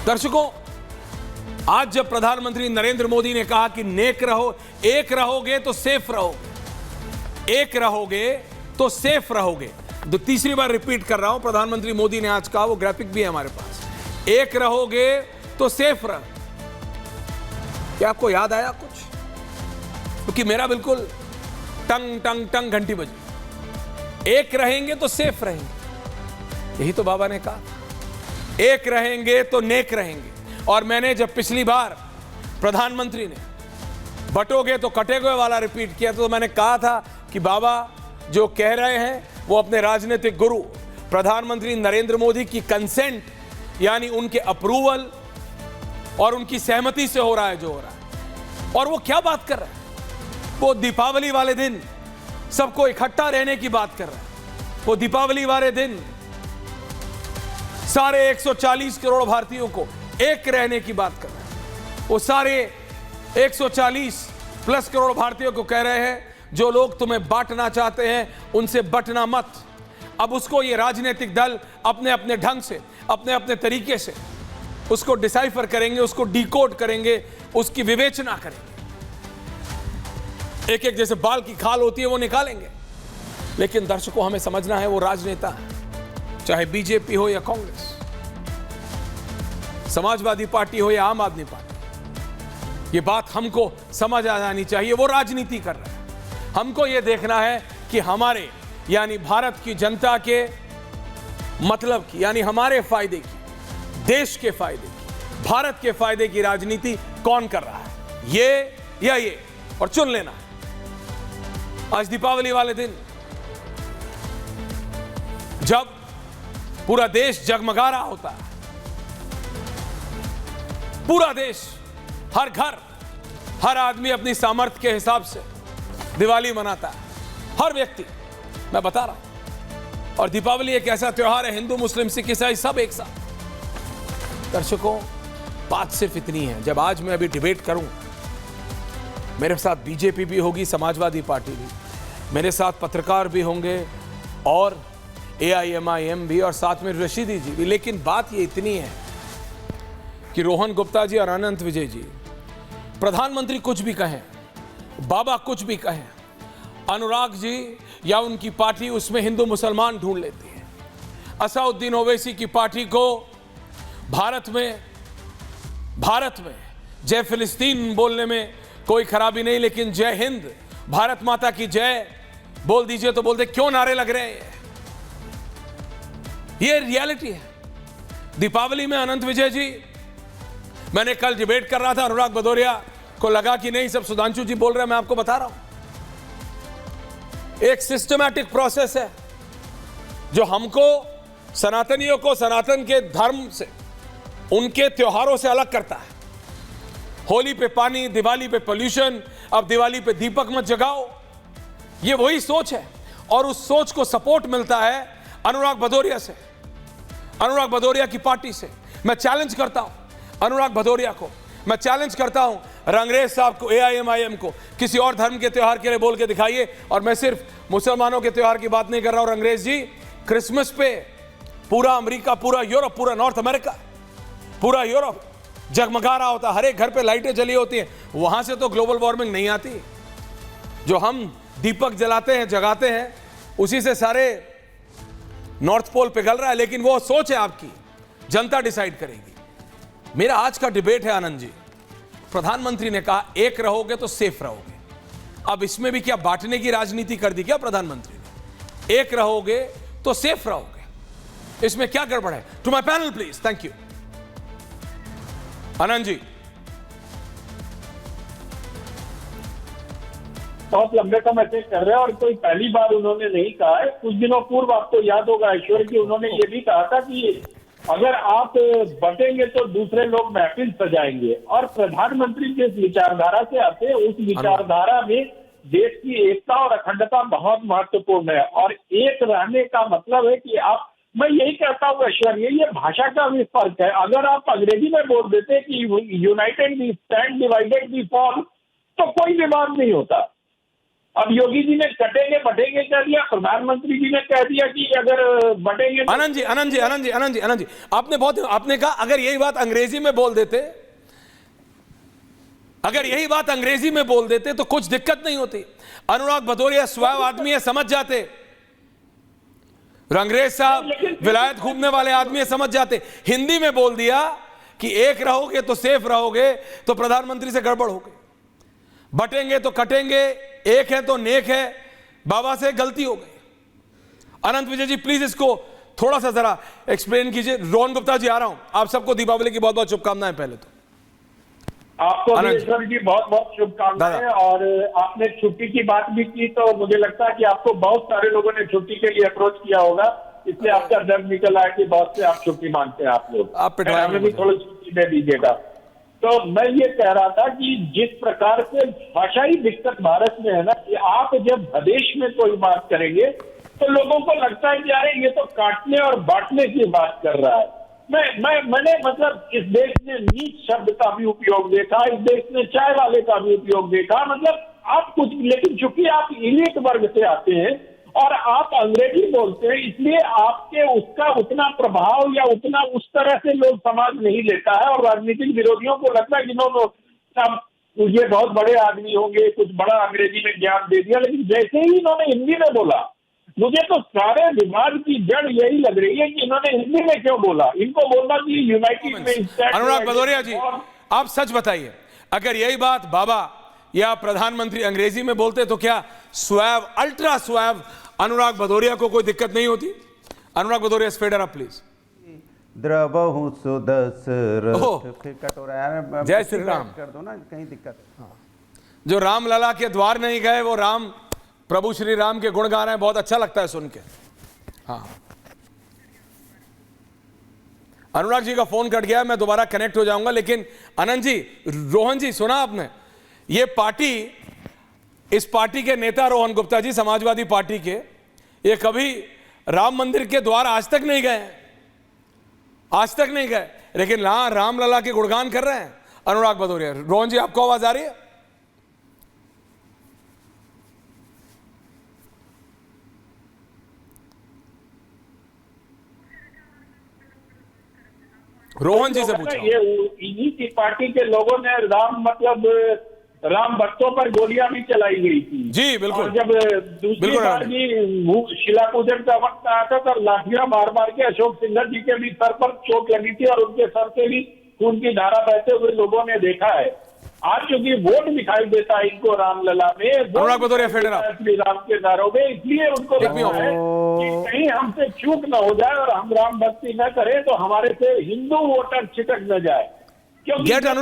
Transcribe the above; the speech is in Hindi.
दर्शकों, आज जब प्रधानमंत्री नरेंद्र मोदी ने कहा कि नेक रहो, एक रहोगे तो सेफ रहोगे, एक रहोगे तो सेफ रहोगे, तो तीसरी बार रिपीट कर रहा हूं, प्रधानमंत्री मोदी ने आज कहा, वो ग्राफिक भी है हमारे पास, एक रहोगे तो सेफ रहो। क्या आपको याद आया कुछ? क्योंकि मेरा बिल्कुल टंग टंग टंग घंटी बजी। एक रहेंगे तो सेफ रहेंगे, यही तो बाबा ने कहा, एक रहेंगे तो नेक रहेंगे। और मैंने जब पिछली बार प्रधानमंत्री ने बटोगे तो कटेगे वाला रिपीट किया, तो मैंने कहा था कि बाबा जो कह रहे हैं वो अपने राजनीतिक गुरु प्रधानमंत्री नरेंद्र मोदी की कंसेंट, यानी उनके अप्रूवल और उनकी सहमति से हो रहा है जो हो रहा है। और वो क्या बात कर रहा है? वो दीपावली वाले दिन सबको इकट्ठा रहने की बात कर रहा है। वो दीपावली वाले दिन सारे 140 करोड़ भारतीयों को एक रहने की बात कर रहा है। वो सारे 140 प्लस करोड़ भारतीयों को कह रहे हैं, जो लोग तुम्हें बांटना चाहते हैं उनसे बंटना मत। अब उसको ये राजनीतिक दल अपने अपने ढंग से, अपने अपने तरीके से उसको डिसाइफर करेंगे, उसको डिकोड करेंगे, उसकी विवेचना करेंगे। एक एक जैसे बाल की खाल होती है वो निकालेंगे। लेकिन दर्शकों, हमें समझना है वो राजनेता है, चाहे बीजेपी हो या कांग्रेस, समाजवादी पार्टी हो या आम आदमी पार्टी, ये बात हमको समझ आ जानी चाहिए। वो राजनीति कर रहा है, हमको ये देखना है कि हमारे यानी भारत की जनता के मतलब की, यानी हमारे फायदे की, देश के फायदे की, भारत के फायदे की राजनीति कौन कर रहा है, ये या ये, और चुन लेना। आज दीपावली वाले दिन जब पूरा देश जगमगा रहा होता है, पूरा देश, हर घर, हर आदमी अपनी सामर्थ्य के हिसाब से दिवाली मनाता है, हर व्यक्ति, मैं बता रहा हूं। और दीपावली एक ऐसा त्योहार है, हिंदू मुस्लिम सिख ईसाई सब एक साथ। दर्शकों, बात सिर्फ इतनी है, जब आज मैं अभी डिबेट करूं, मेरे साथ बीजेपी भी होगी, समाजवादी पार्टी भी, मेरे साथ पत्रकार भी होंगे और AIMIM भी, और साथ में रशीदी जी भी। लेकिन बात ये इतनी है कि रोहन गुप्ता जी और अनंत विजय जी, प्रधानमंत्री कुछ भी कहें, बाबा कुछ भी कहें, अनुराग जी या उनकी पार्टी उसमें हिंदू मुसलमान ढूंढ लेती है। असदुद्दीन ओवैसी की पार्टी को भारत में जय फिलिस्तीन बोलने में कोई खराबी नहीं, लेकिन जय हिंद, भारत माता की जय बोल दीजिए तो बोलते क्यों नारे लग रहे हैं। ये रियलिटी है। दीपावली में अनंत विजय जी, मैंने कल डिबेट कर रहा था, अनुराग भदौरिया को लगा कि नहीं सब सुधांशु जी बोल रहे हैं, मैं आपको बता रहा हूं, एक सिस्टमैटिक प्रोसेस है जो हमको, सनातनियों को, सनातन के धर्म से, उनके त्योहारों से अलग करता है। होली पे पानी, दिवाली पे पोल्यूशन, अब दिवाली पे दीपक मत जगाओ, ये वही सोच है। और उस सोच को सपोर्ट मिलता है अनुराग भदौरिया से, अनुराग भदौरिया की पार्टी से। मैं चैलेंज करता हूं अनुराग भदौरिया को, मैं चैलेंज करता हूं रंगरेज साहब को, AIMIM को, किसी और धर्म के त्योहार के लिए बोल के दिखाइए। और मैं सिर्फ मुसलमानों के त्योहार की बात नहीं कर रहा हूं रंगरेज जी, क्रिसमस पे पूरा अमेरिका, पूरा यूरोप, पूरा नॉर्थ अमेरिका, पूरा यूरोप जगमगा रहा होता, हर एक घर पे लाइटें जली होती हैं। वहां से तो ग्लोबल वार्मिंग नहीं आती, जो हम दीपक जलाते हैं, जगाते हैं, उसी से सारे नॉर्थ पोल पिघल रहा है। लेकिन वो सोच है आपकी, जनता डिसाइड करेगी। मेरा आज का डिबेट है आनंद जी, प्रधानमंत्री ने कहा एक रहोगे तो सेफ रहोगे। अब इसमें भी क्या बांटने की राजनीति कर दी क्या प्रधानमंत्री ने? एक रहोगे तो सेफ रहोगे, इसमें क्या गड़बड़ है? To my panel please, thank you. Anand ji, बहुत लंबे समय से कर रहे हैं और कोई पहली बार उन्होंने नहीं कहा है। कुछ दिनों पूर्व आपको याद होगा ईश्वर की, उन्होंने ये भी कहा था कि अगर आप बटेंगे तो दूसरे लोग महफिल सजाएंगे। और प्रधानमंत्री जिस विचारधारा से आते हैं, उस विचारधारा में देश की एकता और अखंडता बहुत महत्वपूर्ण है। और एक रहने का मतलब है कि आप, मैं यही कहता हूँ ऐश्वर्य, ये भाषा का भी फर्क है। अगर आप अंग्रेजी में बोल देते कि united we stand, divided we fall, तो कोई विवाद नहीं होता। अब योगी जी ने कटेंगे बटेंगे कह दिया, प्रधानमंत्री जी ने कह दिया कि अगर बटेंगे। आनंद जी, आपने कहा अगर यही बात अंग्रेजी में बोल देते, तो कुछ दिक्कत नहीं होती। अनुराग भदौरिया स्वयं आदमी है, समझ जाते। अंग्रेज साहब विलायत घूमने वाले आदमी है, समझ जाते। हिंदी में बोल दिया कि एक रहोगे तो सेफ रहोगे, तो प्रधानमंत्री से गड़बड़ हो गई। बटेंगे तो कटेंगे, एक है तो नेक है, बाबा से गलती हो गई। अनंत विजय जी प्लीज इसको थोड़ा सा जरा एक्सप्लेन कीजिए। रोहन गुप्ता जी आ रहा हूं, आप सबको दीपावली की बहुत बहुत शुभकामनाएं। पहले तो आपको ईश्वर की बहुत बहुत शुभकामनाएं। और आपने छुट्टी की बात भी की, तो मुझे लगता है कि आपको बहुत सारे लोगों ने छुट्टी के लिए अप्रोच किया होगा, इसलिए आपका दर्द निकल आया कि बहुत से आप छुट्टी मांगते हैं। आप लोग हमें भी थोड़ी छुट्टी दे दीजिएगा। तो मैं ये कह रहा था कि जिस प्रकार से भाषाई दिक्कत भारत में है ना, कि आप जब प्रदेश में कोई बात करेंगे तो लोगों को लगता है कि अरे ये तो काटने और बांटने की बात कर रहा है। मैंने मतलब इस देश ने नीच शब्द का भी उपयोग देखा, इस देश ने चाय वाले का भी उपयोग देखा। मतलब आप कुछ, लेकिन चूंकि आप इलीट वर्ग से आते हैं और आप अंग्रेजी बोलते हैं, इसलिए आपके उसका उतना प्रभाव या उतना उस तरह से लोग समाज नहीं लेता है। और राजनीतिक विरोधियों को लगता है कि इन्होंने ये बहुत बड़े आदमी होंगे, कुछ बड़ा अंग्रेजी में ज्ञान दे दिया। लेकिन जैसे ही इन्होंने हिंदी में बोला, मुझे तो सारे विवाद की जड़ यही लग रही है कि इन्होंने हिंदी में क्यों बोला। इनको बोलना कि यूनाइटेड में। अनुराग भदौरिया जी, आप सच बताइए, अगर यही बात बाबा या प्रधानमंत्री अंग्रेजी में बोलते तो क्या स्वैव, अल्ट्रा स्वैव अनुराग भदौरिया को कोई दिक्कत नहीं होती? अनुराग भदौरिया स्पीडर अप प्लीज। द्रवहु सुदशरथ कटोरा, जय श्री राम कर दो ना, कहीं दिक्कत है। जो राम लला के द्वार नहीं गए, वो राम प्रभु श्री राम के गुण गा रहे हैं, बहुत अच्छा लगता है सुन के। हाँ, अनुराग जी का फोन कट गया, मैं दोबारा कनेक्ट हो जाऊंगा। लेकिन अनंत जी, रोहन जी, सुना आपने? ये पार्टी, इस पार्टी के नेता रोहन गुप्ता जी, समाजवादी पार्टी के, ये कभी राम मंदिर के द्वार आज तक नहीं गए, आज तक नहीं गए, लेकिन राम लला के गुणगान कर रहे हैं अनुराग भदौरिया। रोहन जी, आपको आवाज आ रही है? रोहन जी से पूछा। ये इन्हीं की पार्टी के लोगों ने राम भक्तों पर गोलियां भी चलाई गई थी। जी बिल्कुल। और जब दूसरी बार भी शिला पूजन का वक्त आया था, तो लाठियां मार मार के अशोक सिंघल जी के भी सर पर चोट लगी थी और उनके सर से भी खून की धारा बहते हुए लोगों ने देखा है। आज चूंकि वोट दिखाई देता है इनको रामलला में, अनुराग भदौरिया श्री राम के नारों में, इसलिए उनको लगता है कि कहीं हमसे चूक न हो जाए और हम राम भक्ति न करें तो हमारे से हिंदू वोटर छिटक न जाए। क्योंकि